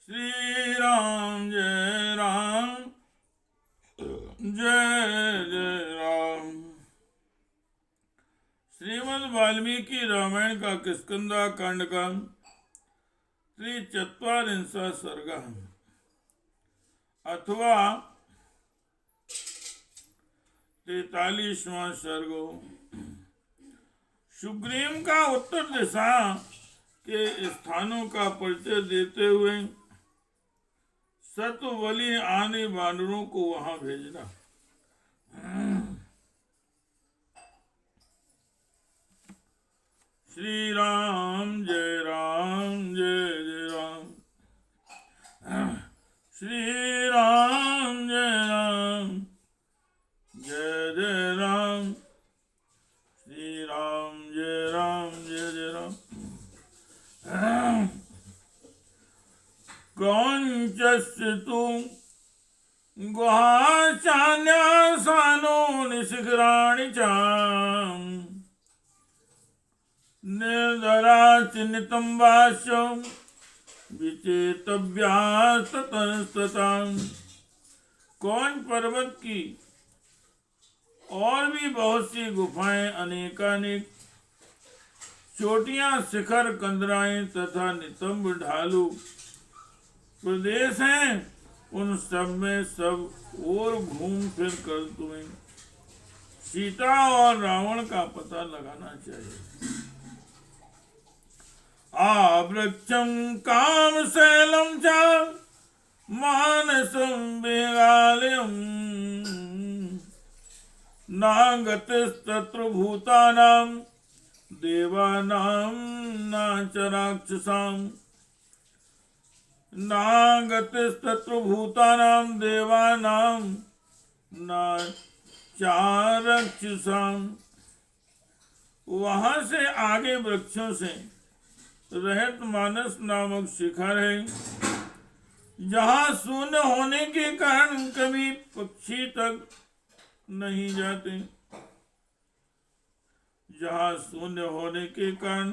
श्री राम जय राम जय जय राम। श्रीमद् वाल्मीकि रामायण का किष्किंधा कांड का 43वां सर्ग अथवा 43वां सर्ग। सुग्रीव का उत्तर दिशा के स्थानों का परिचय देते हुए सत्वबली आने वानरों को वहां भेजना। श्री राम जय जय राम। श्री राम जय जय राम। श्री राम जय जय राम। कौंचस्य तु गुहाचान्यासानो निशिखराणि च निर्धराश्च नितम्बाश्च विचेतव्यास्ततस्तताम्। कौन पर्वत की और भी बहुत सी गुफाएं, अनेकानेक चोटियां, शिखर, कंदराएं तथा नितंब ढालू प्रदेश हैं। उन सब में सब और घूम फिर कर तुम्हें सीता और रावण का पता लगाना चाहिए। आवृक्षं कामशैलं च मानसं वेगालयं नागतस्तत्र भूतानां देवानां न च राक्षसाम्। नागतस्तत्र भूतानां देवानां न च राक्षसाम्। वहां से आगे वृक्षों से रहत मानस नामक शिखर है, जहाँ शून्य होने के कारण कभी पक्षी तक नहीं जाते। जहाँ शून्य होने के कारण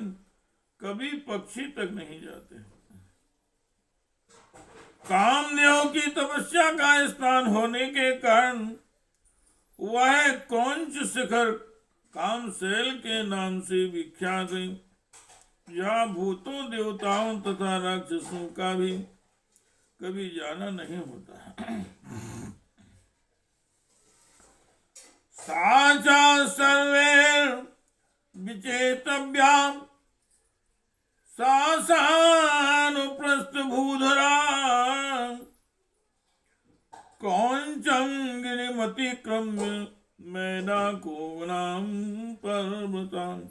कभी पक्षी तक नहीं जाते। कामदेव की तपस्या का स्थान होने के कारण वह कौंच शिखर कामशैल के नाम से विख्यात है। यहाँ भूतों, देवताओं तथा राक्षसों का भी कभी जाना नहीं होता। साचा सर्वे विचेतव्या सासानुप्रस्थ भूधरा कौंचं गिरिमतिक्रम्य मैनाकोवनां पर्वतान्।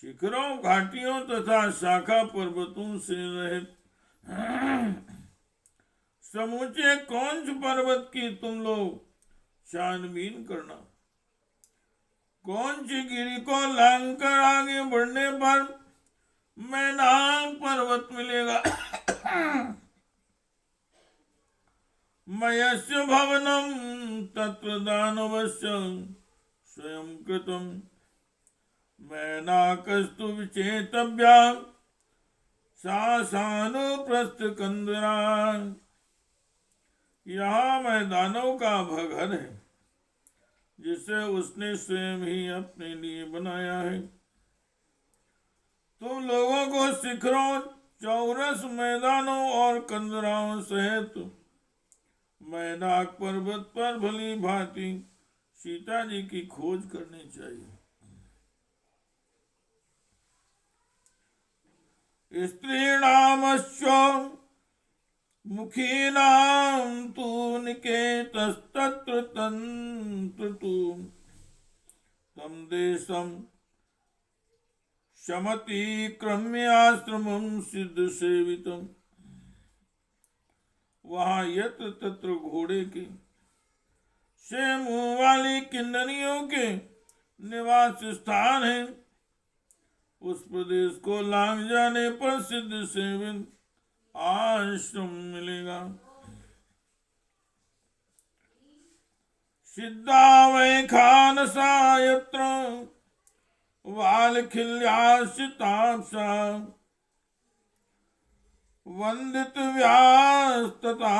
शिखरों, घाटियों तथा शाखा पर्वतों से रहित समूचे कौंच पर्वत की तुम लोग छानबीन करना। कौंच गिरी को लांघकर आगे बढ़ने पर मैनाक पर्वत मिलेगा। मयस्य भवनम तत्र दानवस्य स्वयं कृतम्। मैनाकस्तु विचेतव्या सासानुप्रस्थ कंदरा। यहाँ मैदानों का घर है, जिसे उसने स्वयं ही अपने लिए बनाया है। तुम लोगों को शिखरों, चौरस मैदानों और कंदराओं सहित मैनाक पर्वत पर भली भांति सीता जी की खोज करनी चाहिए। स्त्रीणामश्च मुखीनां तु निकेतस्तत्र तंत्र तम देशं शमतिक्रम्य आश्रमं सिद्ध सेवितम्। वहाँ यत्र तत्र घोड़े के से मुंह वाली किन्नरियों के निवास स्थान है। उस प्रदेश को लांघ जाने पर सिद्ध सेवित आश्रम मिलेगा। सिद्धा वै खानसा यत्र वालखिल्याश्रितांसा वंदित व्यास तथा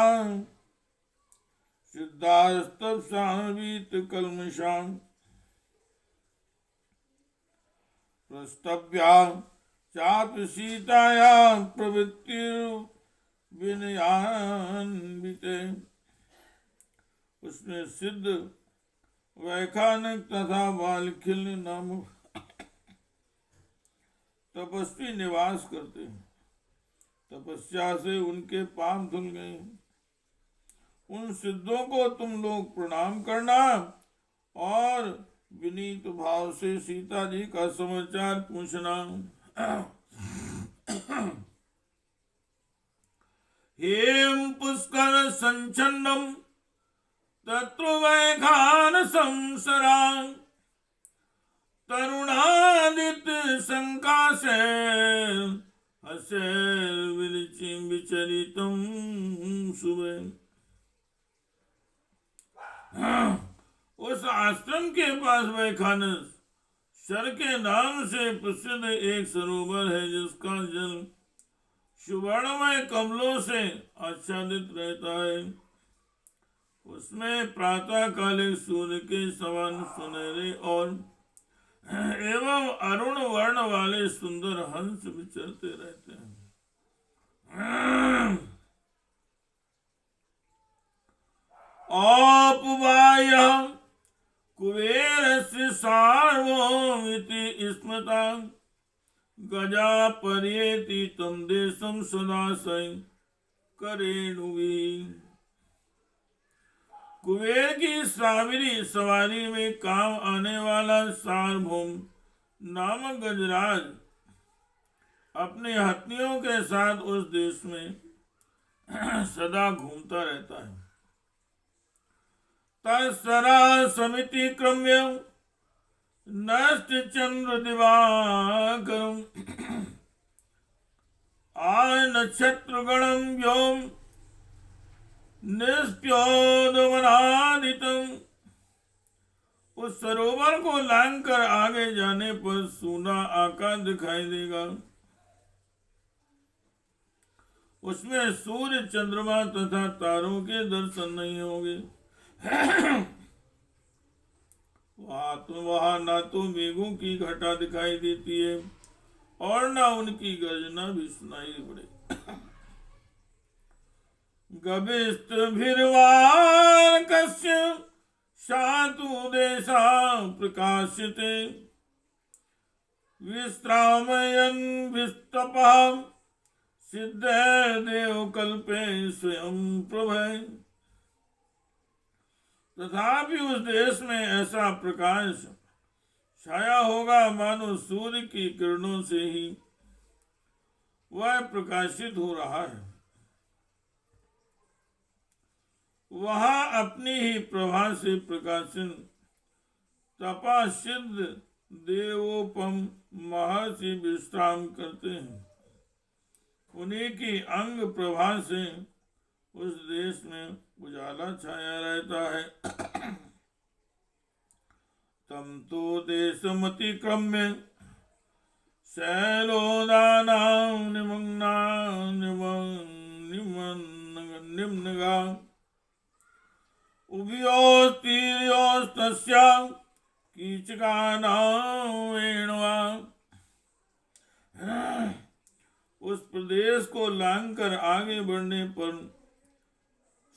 सिद्धास्तवीत कलमशां प्रस्तव्या चापि सीताया प्रवृत्तिर्विनयान्विते। उसमें सिद्ध वैखानक तथा वालखिल्य नामक तपस्वी निवास करते हैं। तपस्या से उनके पाप धुल गए। उन सिद्धों को तुम लोग प्रणाम करना और विनीत भाव से सीता जी का समाचार पूछना। हेम पुष्कर संचन्नम तत्र वैखान संसरा तरुणादित्य संकाशे हसे विचरितम सुबह। उस आश्रम के पास वैखानस शर के नाम से प्रसिद्ध एक सरोवर है, जिसका जल सुवर्णमय कमलों से आच्छादित रहता है। उसमें प्रातः कालिक सूर्य के समान सुनहरे और एवं अरुण वर्ण वाले सुंदर हंस विचरते रहते हैं। औपवाय कुबेरस्य सार्वभौमिति स्मृता गजा पर्येति तम देशम सदाशय करेणुभिः। कुबेर की सवारी में काम आने वाला सार्वभौम नामक गजराज अपने हथियों के साथ उस देश में सदा घूमता रहता है। तत्सरा समिति क्रम्य नष्ट चंद्र दिवाकरम आय नक्षत्र गणम व्योम निष्प्योदमनादितम। उस सरोवर को लांग कर आगे जाने पर सूना आकाश दिखाई देगा। उसमें सूर्य चंद्रमा तथा तारों के दर्शन नहीं होंगे। वहां ना तो मेघों की घटा दिखाई देती है और ना उनकी गर्जना भी सुनाई पड़े। गभिस्तभिर्वारकस्य शातु देशा प्रकाश्यते विश्रामयन् विस्तपः सिद्धे देवकल्पे स्वयं प्रभय। तथापि उस देश में ऐसा प्रकाश छाया होगा मानो सूर्य की किरणों से ही वह प्रकाशित हो रहा है। वहां अपनी ही प्रभा से प्रकाशन तपा सिद्ध देवोपम महर्षि विश्राम करते हैं। उन्हीं की अंग प्रभा से उस देश में उजाला छाया रहता है। तम तो देशमतिक्रम्य शैलोदानां निम्नगा उभयोस्तीर्योस्तस्या कीचकानां वेणुवा। उस प्रदेश को लांग कर आगे बढ़ने पर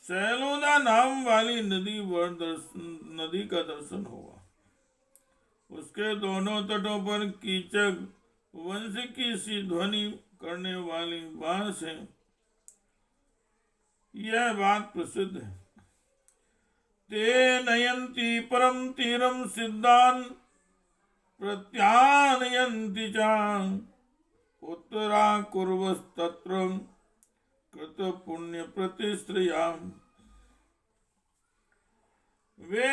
शैलोदा नाम वाली नदी का दर्शन होगा। उसके दोनों तटों पर कीचक वंश की सी ध्वनि करने वाली बांस है। यह बात प्रसिद्ध है। ते नयन्ति परम तीरम सिद्धान प्रत्यानयन्ति चां उत्तरा कुर्वस्तत्र कृत पुण्य प्रतिश्रियाम। वे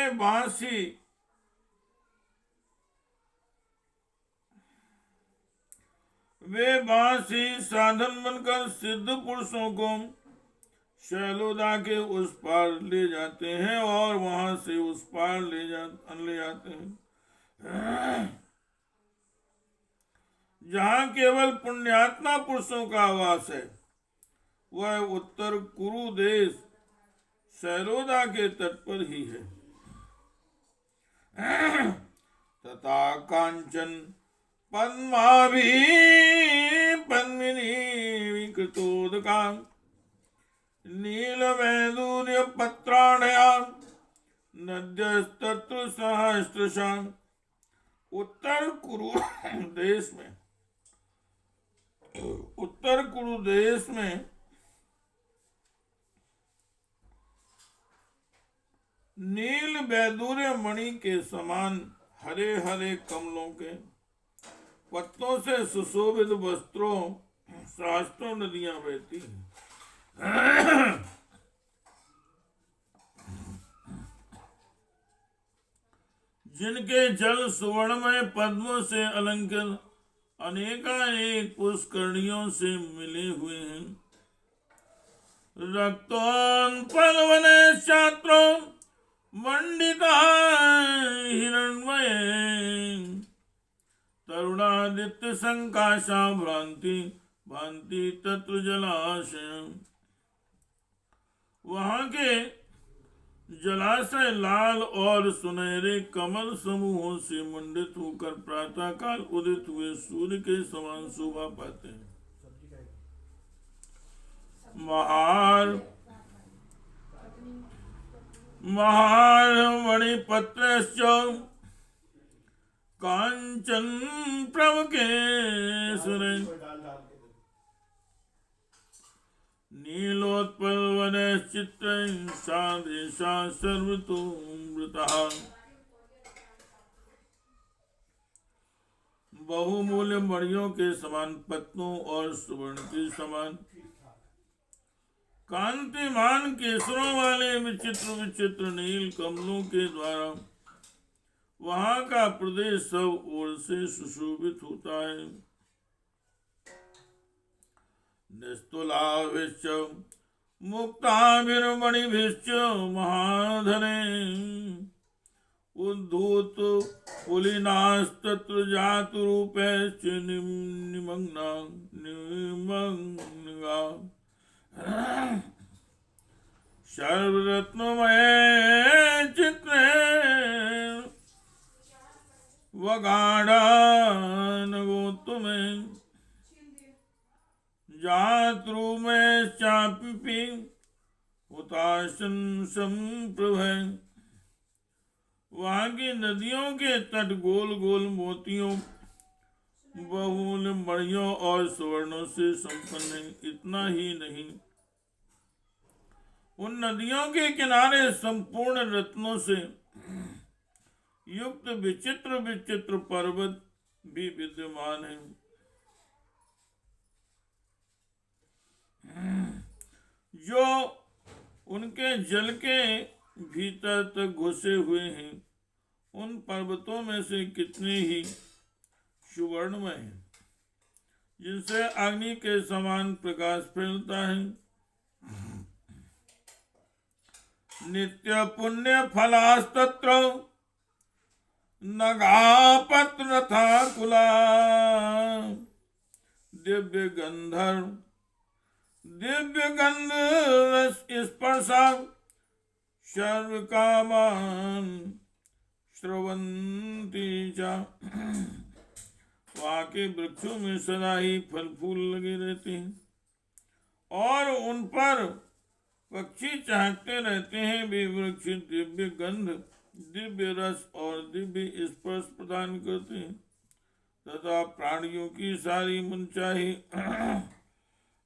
बांसी साधन बनकर सिद्ध पुरुषों को शैलोदा के उस पार ले जाते हैं और वहां से उस पार ले जाते हैं जहां केवल पुण्यात्मा पुरुषों का आवास है। वह उत्तर कुरु देश सैरोदा के तट पर ही है। तथा कांचन पद्माभि पद्मिनी विकृतोदका नील वैदूर्य पत्राणयाम नद्यस्तत्र सहस्रशां। उत्तर कुरु देश में नील वैदूर्य मणि के समान हरे हरे कमलों के पत्तों से सुशोभित वस्त्रों सहस्त्रों नदियां बहती हैं। जिनके जल सुवर्णमय पद्मों से अलंकृत अनेकानेक पुष्करणियों से मिले हुए हैं। रक्तोत्पलवन शास्त्रों मंडिता हिरण्मय तरुणादित्य संकाशा भ्रांति भांति तत्र जलाशय। वहां के जलाशय लाल और सुनहरे कमल समूहों से मंडित होकर प्रातः काल उदित हुए सूर्य के समान शोभा पाते हैं। मणिपत्रश्च कांचन प्रवकेशुर नीलोत्पलवनश्चित्र सादेशा सर्वतोमृतः। बहुमूल्य मणियों के समान पत्तों और सुवर्ण के समान कांतिमान केसरों वाले विचित्र विचित्र नील कमलों के द्वारा वहां का प्रदेश सब ओर से सुशोभित होता है। निस्तुलाभिश्च मुक्ताभिर्मणिभिश्च महाधने उद्धूत पुलिनास्तत्र जातरूपैश्च निमग्ना सर्वरत्नमय चित्रे वगाढ़ानगोत्तमे जातरूमय चापि हुताशन संप्रभै। वहां की नदियों के तट गोल गोल मोतियों बहुमूल्य मणियों और सुवर्णों से संपन्न है। इतना ही नहीं, उन नदियों के किनारे संपूर्ण रत्नों से युक्त विचित्र विचित्र पर्वत भी विद्यमान है। जो उनके जल के भीतर तक घुसे हुए हैं। उन पर्वतों में से कितने ही सुवर्णमय हैं, जिनसे अग्नि के समान प्रकाश फैलता है। नित्य पुण्य फलास्तत्र नगापत्र था कुला दिव्य गंध रस स्पर्शा सर्व कामान श्रवंती चा। वहाँ के वृक्षों में सदा ही फल फूल लगे रहते हैं और उन पर पक्षी चाहते रहते हैं। वे वृक्ष दिव्य गंध दिव्य रस और दिव्य स्पर्श प्रदान करते हैं तथा प्राणियों की सारी मनचाही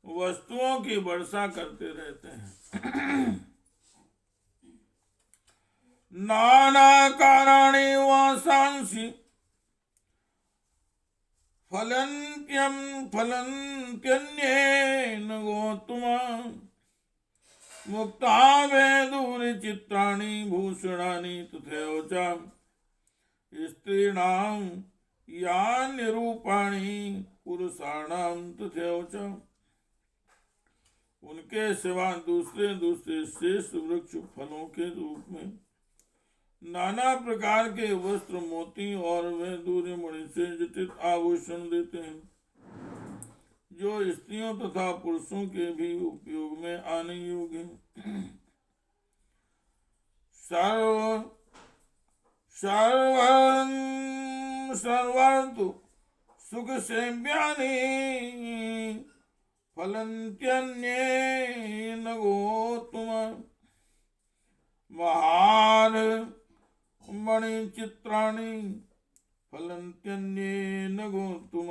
वस्तुओं की वर्षा करते रहते हैं। नाना कारणे वासांसि फलन्त्यन्येन गोत्तमा मुक्ता वैदूर्य चित्राणि भूषणानि तथैव च स्त्रीणां यानि रूपाणि पुरुषाणां तथैव च। उनके सिवा दूसरे दूसरे शेष वृक्ष फलों के रूप में नाना प्रकार के वस्त्र मोती और वैदूर्य मणि से जटित आभूषण देते हैं। जो स्त्रियों तथा पुरुषों के भी उपयोग में आने योग्य है। सर्वन्तु सुख सेव्यानि फलन्त्यन्येन गोत्तम महान मणिचित्राणि फलन्त्यन्येन गोत्तम।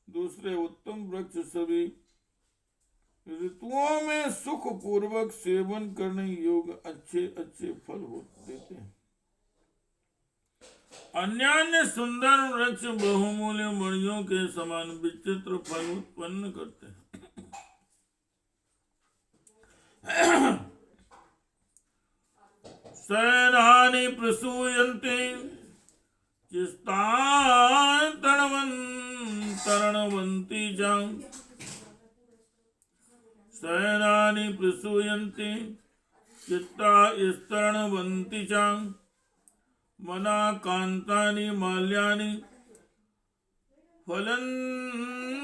दूसरे उत्तम वृक्ष सभी ऋतुओं में सुख पूर्वक सेवन करने योग्य अच्छे अच्छे फल देते हैं। अन्यान्य सुंदर वृक्ष बहुमूल्य मणियों के समान विचित्र फल उत्पन्न करते हैं। सैनानि प्रसूयन्ते चिस्तान्तरणवन्ति च सैनानि प्रसूयन्ते चित्तास्तरणवन्ति च मनाकान्तानि माल्यानि फलन्ति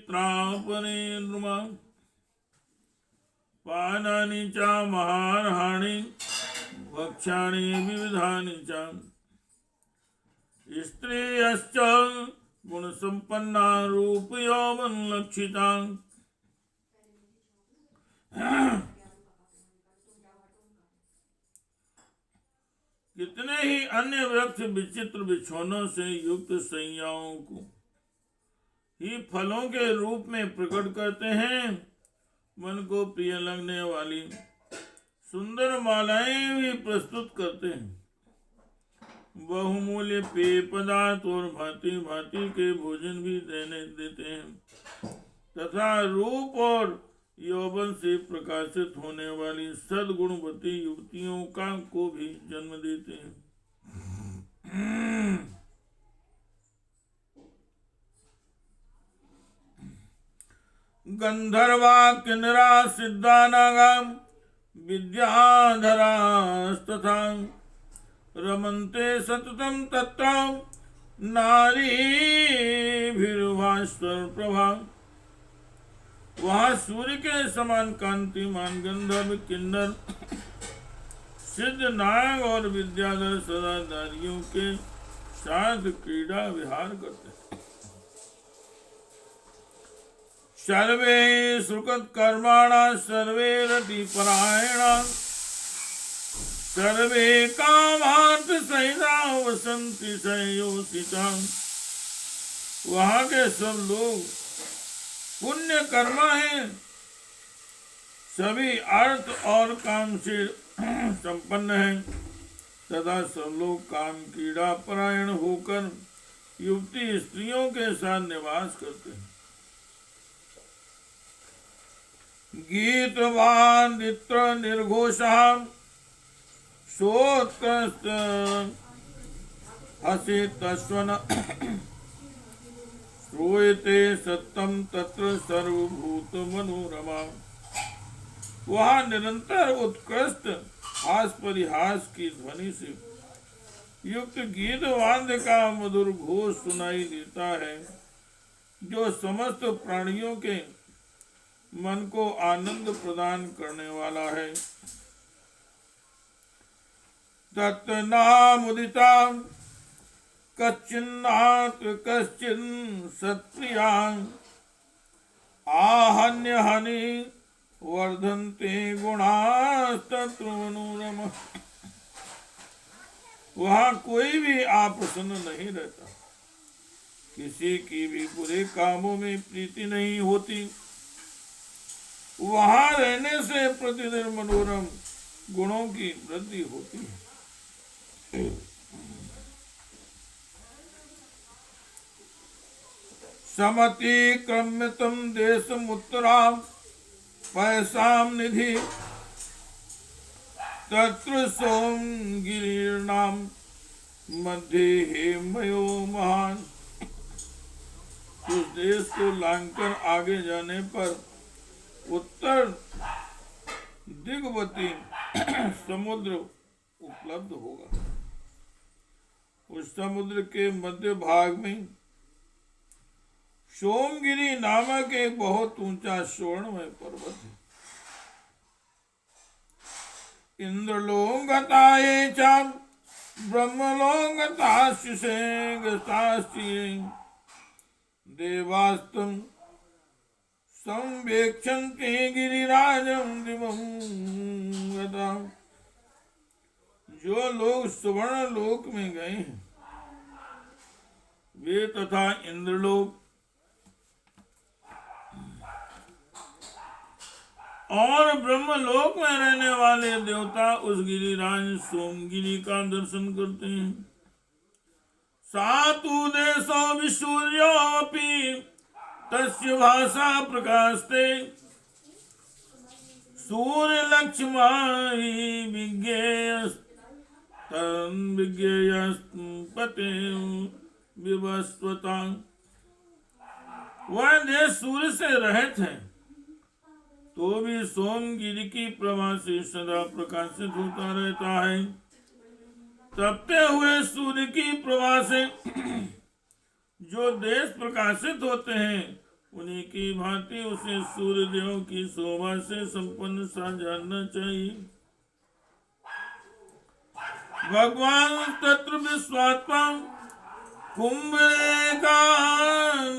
त्रापने नृमा पानानि च महार्हाणि भक्ष्याणि विविधानि च स्त्रियश्च गुणसम्पन्ना रूपयौवनलक्षिता कितने ही अन्य वृक्ष विचित्र बिछौनों से युक्त सैयाओं को ही फलों के रूप में प्रकट करते हैं। मन को प्रिय लगने वाली सुंदर मालाएं भी प्रस्तुत करते हैं। बहुमूल्य पेय पदार्थ और भांति भांति के भोजन भी देते हैं तथा रूप और यौवन से प्रकाशित होने वाली सद्गुणवती युवतियों को भी जन्म देते हैं। गंधर्वा किन्नरा सिद्धा नागा विद्याधरास्तथा रमन्ते सततं तत्र नारीभिर्भास्वर प्रभा। वहाँ सूर्य के समान कांतिमान गंधर्व किन्नर सिद्ध नाग और विद्याधर सदाधारियों के साथ क्रीड़ा विहार करते हैं। सर्वे सुकृत कर्माणा सर्वे रति परायणा सर्वे कामार्थ सहिता वसंति संयोसिता। वहाँ के सब लोग पुण्य कर्मा है, सभी अर्थ और काम से संपन्न है तथा सब लोग काम क्रीड़ा परायण होकर युवती स्त्रियों के साथ निवास करते हैं। गीतवादित्र निर्घोषः सोत्कृष्ट हसितस्वन श्रूयते सत्यम तत्र सर्वभूत मनोरमा। वहाँ निरंतर उत्कृष्ट हास परिहास की ध्वनि से युक्त गीत वाद्य का मधुर घोष सुनाई देता है, जो समस्त प्राणियों के मन को आनंद प्रदान करने वाला है। तत्नामुदिता कच्चिन्नाथ कश्चिन सत्प्रिया आहन्य हनि वर्धन्ते गुणास्तत्र मनोरमा। वहाँ कोई भी अप्रसन्न नहीं रहता, किसी की भी बुरे कामों में प्रीति नहीं होती। वहाँ रहने से प्रतिदिन मनोरम गुणों की वृद्धि होती है। समतिक्रम्यतम देशमुत्तरां पैसाम निधि तत्र सोमगिरीर्णाम मध्य हेमयो महान। उस देश को लांघकर आगे जाने पर उत्तर दिग्वती समुद्र उपलब्ध होगा। उस समुद्र के मध्य भाग में सोमगिरी नामक एक बहुत ऊंचा स्वर्णमय पर्वत है। इंद्रलोकगता ये च ब्रह्मलोकगता देवास्तम संवेक्षन्ते गिरिराजं दिवं गता। जो लोग स्वर्ण लोक में गए हैं वे तथा इंद्रलोक और ब्रह्मलोक में रहने वाले देवता उस गिरिराज सोमगिरी का दर्शन करते हैं। सातु देशो विसूर्योऽपि तस्य भाषा प्रकाशते सूर्य लक्ष्मी विज्ञेयस्पते विवस्वता। वह देश सूर्य से रहित है तो भी सोमगिरी की प्रभा से सदा प्रकाशित होता रहता है। तपते हुए सूर्य की प्रभा से जो देश प्रकाशित होते हैं उन्हीं की भांति उसे सूर्य देव की शोभा से संपन्न सा जानना चाहिए। भगवान तत्र विश्वात्मा कुंभरेका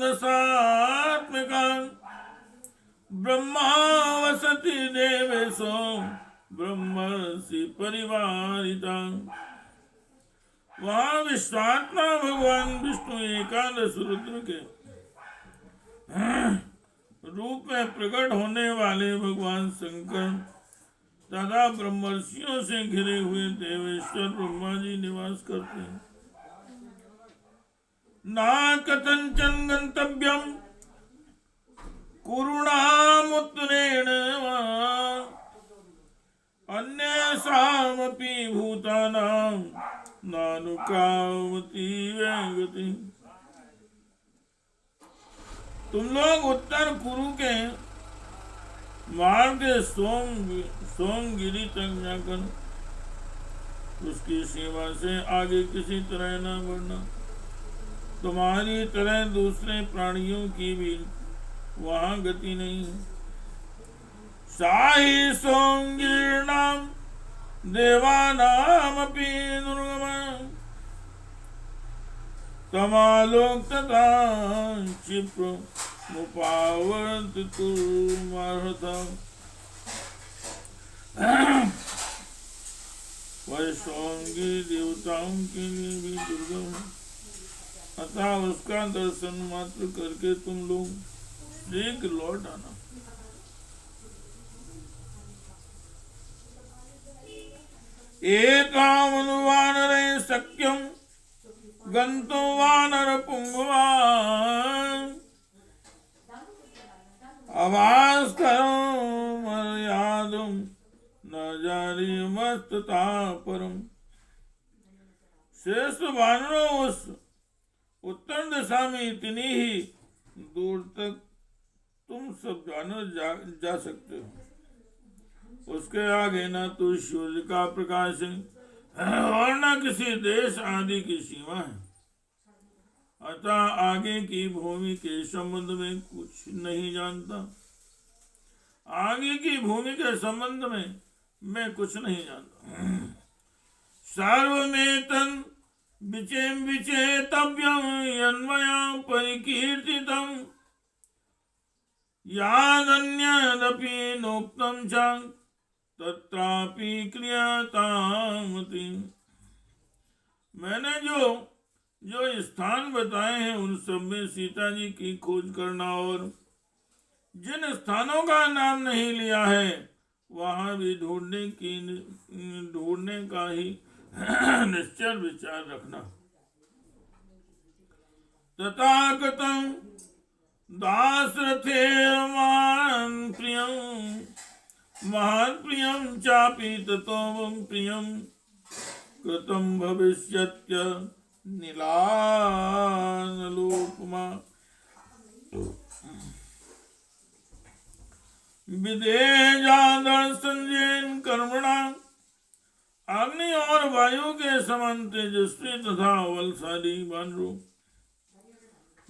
दशात्मिका ब्रह्मा वसति देवेशो ब्रह्मर्षि परिवारिता। वहाँ विश्वात्मा भगवान विष्णु एकादश रुद्र के रूप में प्रकट होने वाले भगवान शंकर तथा ब्रह्मर्षियों से घिरे हुए देवेश्वर ब्रह्मा जी निवास करते हैं। ना कथंचन गंतव्यम कुरुणामुत्तरेण अन्येषामपि भूतानां नानुकामति गति। तुम लोग उत्तर कुरु के मार्ग सोमगिरी तक जाकर उसकी सीमा से आगे किसी तरह न बढ़ना। तुम्हारी तरह दूसरे प्राणियों की भी वहाँ गति नहीं है। साहि सोमगिरिर्नाम देवानामपि दुर्गम तमालोक तथा क्षिप्र मुपावर्त तुर्मर्हता। वह सोमगिरी देवताओं के लिए भी दुर्गम है, अतः उसका दर्शन मात्र करके तुम लोग शीघ्र लौट आना। एतावनुवानरे शक्यं गन्तुं वानरपुङ्गवा अभास्करं मर्यादं न जानीमस्तथा परम्। श्रेष्ठ वानरों, उस उत्तर दिशा में इतनी ही दूर तक तुम सब जानवर जा सकते हो। उसके आगे न तो सूर्य का प्रकाश है और न किसी देश आदि की सीमा है, अतः आगे की भूमि के संबंध में कुछ नहीं जानता। आगे की भूमि के संबंध में मैं कुछ नहीं जानता। सर्वमेतन् विचेतव्यं यन्मया परिकीर्तितं यादन्यदपि नोक्तं च तत्रापि क्रियतामति। मैंने जो स्थान बताए हैं उन सब में सीता जी की खोज करना, और जिन स्थानों का नाम नहीं लिया है वहां भी ढूंढने का ही निश्चय विचार रखना। तथागतं दासरथे महान् प्रियं चापि ततो प्रियं कृतं भविष्यत्य नीलानलोपमा। विदेजादर्शन्येन कर्मणा अग्नि और वायु के समान तेजस्वी तथा बलशाली वानरों,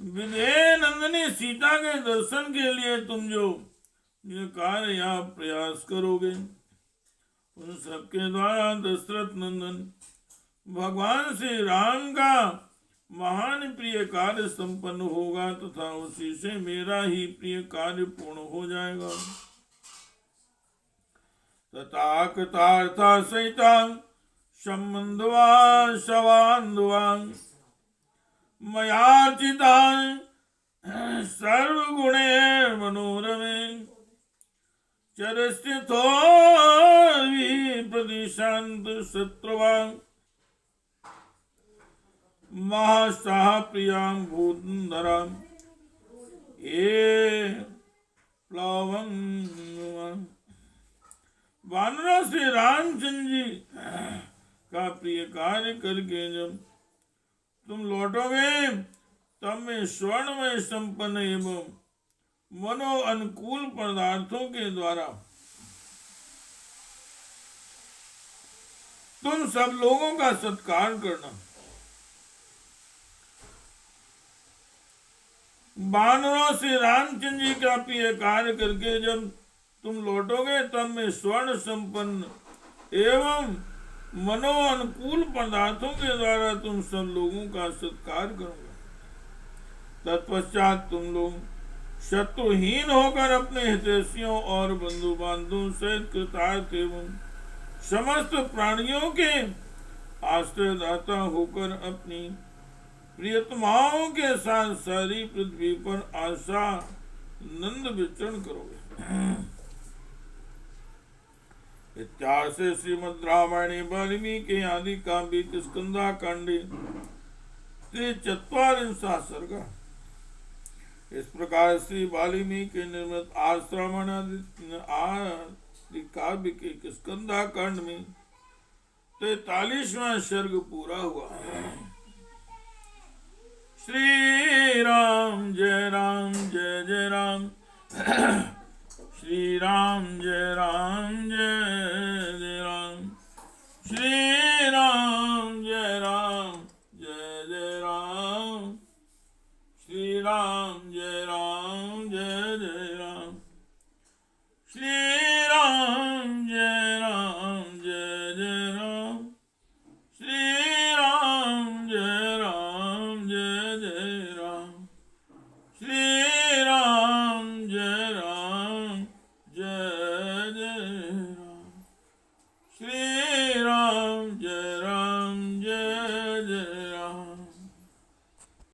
विदेह नंदिनी सीता के दर्शन के लिए तुम जो ये कार्य या प्रयास करोगे, उन सबके द्वारा दशरथ नंदन भगवान श्री राम का महान प्रिय कार्य संपन्न होगा तथा उसी से मेरा ही प्रिय कार्य पूर्ण हो जाएगा। तथा कृतार्था सहिता संबंधवा शवान्धवा मयाचिता सर्वगुणे मनोरमे चरस्थितो प्रतिशांत शत्रुवा महासाह प्रियां भूतधरा ये प्लवं। वानरों से रामचंद्र जी का प्रिय कार्य करके जब तुम लौटोगे तब मैं स्वर्णमय संपन्न एवं मनो अनुकूल पदार्थों के द्वारा तुम सब लोगों का सत्कार करना। वानरों से रामचंद्र जी का प्रिय कार्य करके जब तुम लौटोगे तब मैं स्वर्ण संपन्न एवं मनो अनुकूल पदार्थों के द्वारा तुम सब लोगों का सत्कार करूंगा। तत्पश्चात तुम लोग शत्रुहीन होकर अपने हितैषियों और बंधु बांधवों सहित कृतार्थ एवं समस्त प्राणियों के आश्रयदाता होकर अपनी प्रियतमाओं के साथ सारी पृथ्वी पर आशा नंद विचरण करोगे। इत्यार्षे श्रीमद् रामायणे वाल्मीकि आदि काव्ये स्कंधाकांडे 43वां सर्ग। इस प्रकार श्री वाल्मीकि निर्मित आश्रमण आदि काव्य के स्कंधाकांड में 43वां सर्ग पूरा हुआ। श्री राम जय जय राम श्री राम जय जय राम श्री राम जय जय राम श्री राम जय जय राम श्री राम जय जय राम श्री राम जय जय राम श्री